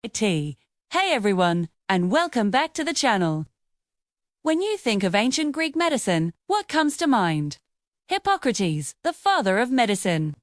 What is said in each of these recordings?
Hey everyone, and welcome back to the channel. When you think of ancient Greek medicine, what comes to mind? Hippocrates, the father of medicine.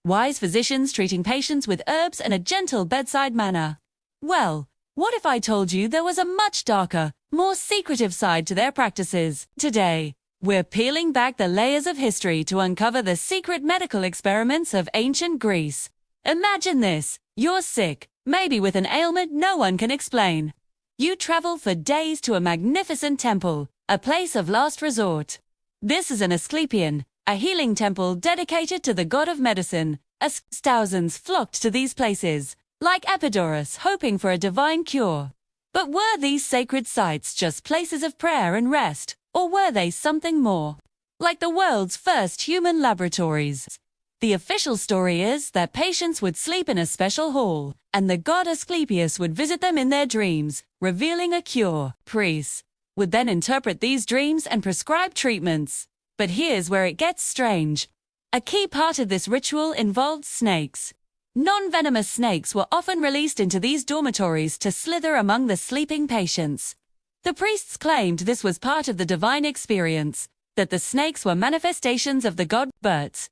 Wise physicians treating patients with herbs and a gentle bedside manner. Well, what if I told you there was a much darker, more secretive side to their practices? Today, we're peeling back the layers of history to uncover the secret medical experiments of ancient Greece. Imagine this, you're sick, maybe with an ailment no one can explain. You travel for days to a magnificent temple, a place of last resort. This is an Asclepion, a healing temple dedicated to the god of medicine. As thousands flocked to these places, like Epidaurus hoping for a divine cure. But were these sacred sites just places of prayer and rest, or were they something more? Like the world's first human laboratories. The official story is that patients would sleep in a special hall, and the god Asclepius would visit them in their dreams, revealing a cure. Priests would then interpret these dreams and prescribe treatments. But here's where it gets strange. A key part of this ritual involved snakes. Non-venomous snakes were often released into these dormitories to slither among the sleeping patients. The priests claimed this was part of the divine experience, that the snakes were manifestations of the god, but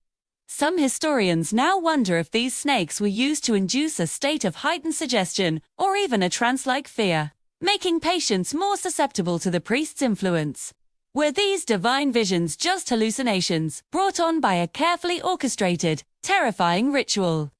some historians now wonder if these snakes were used to induce a state of heightened suggestion or even a trance-like fear, making patients more susceptible to the priest's influence. Were these divine visions just hallucinations brought on by a carefully orchestrated, terrifying ritual?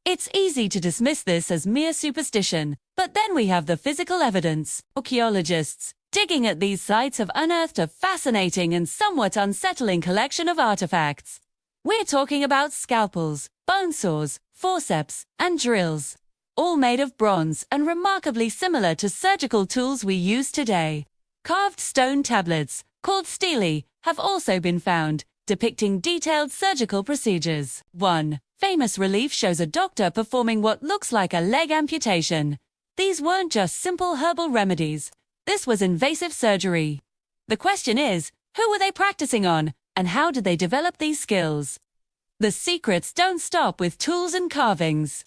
It's easy to dismiss this as mere superstition, but then we have the physical evidence. Archaeologists digging at these sites have unearthed a fascinating and somewhat unsettling collection of artifacts. We're talking about scalpels, bone saws, forceps, and drills, all made of bronze and remarkably similar to surgical tools we use today. Carved stone tablets, called stelae, have also been found, depicting detailed surgical procedures. One famous relief shows a doctor performing what looks like a leg amputation. These weren't just simple herbal remedies. This was invasive surgery. The question is, who were they practicing on? And how did they develop these skills? The secrets don't stop with tools and carvings.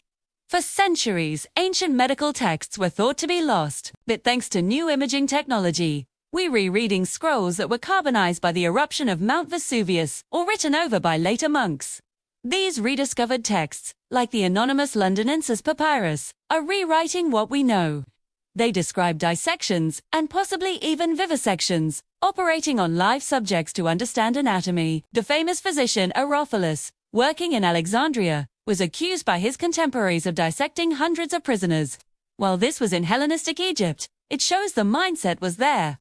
For centuries, ancient medical texts were thought to be lost, but thanks to new imaging technology, we're rereading scrolls that were carbonized by the eruption of Mount Vesuvius or written over by later monks. These rediscovered texts, like the anonymous Londinensis papyrus, are rewriting what we know. They describe dissections, and possibly even vivisections, operating on live subjects to understand anatomy. The famous physician Herophilus, working in Alexandria, was accused by his contemporaries of dissecting hundreds of prisoners. While this was in Hellenistic Egypt, it shows the mindset was there.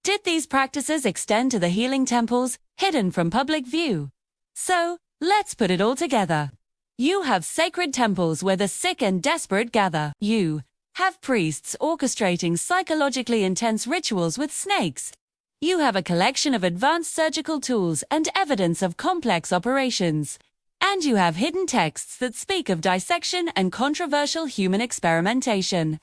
Did these practices extend to the healing temples, hidden from public view? So, let's put it all together. You have sacred temples where the sick and desperate gather. You have priests orchestrating psychologically intense rituals with snakes. You have a collection of advanced surgical tools and evidence of complex operations. And you have hidden texts that speak of dissection and controversial human experimentation.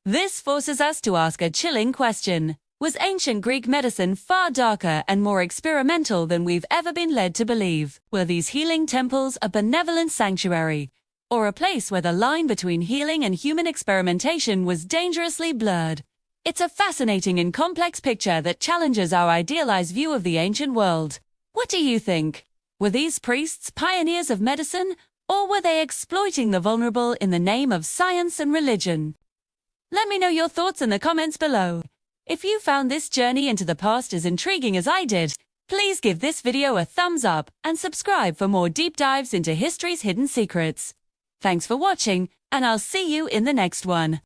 This forces us to ask a chilling question. Was ancient Greek medicine far darker and more experimental than we've ever been led to believe? Were these healing temples a benevolent sanctuary, or a place where the line between healing and human experimentation was dangerously blurred? It's a fascinating and complex picture that challenges our idealized view of the ancient world. What do you think? Were these priests pioneers of medicine, or were they exploiting the vulnerable in the name of science and religion? Let me know your thoughts in the comments below. If you found this journey into the past as intriguing as I did, please give this video a thumbs up and subscribe for more deep dives into history's hidden secrets. Thanks for watching, and I'll see you in the next one.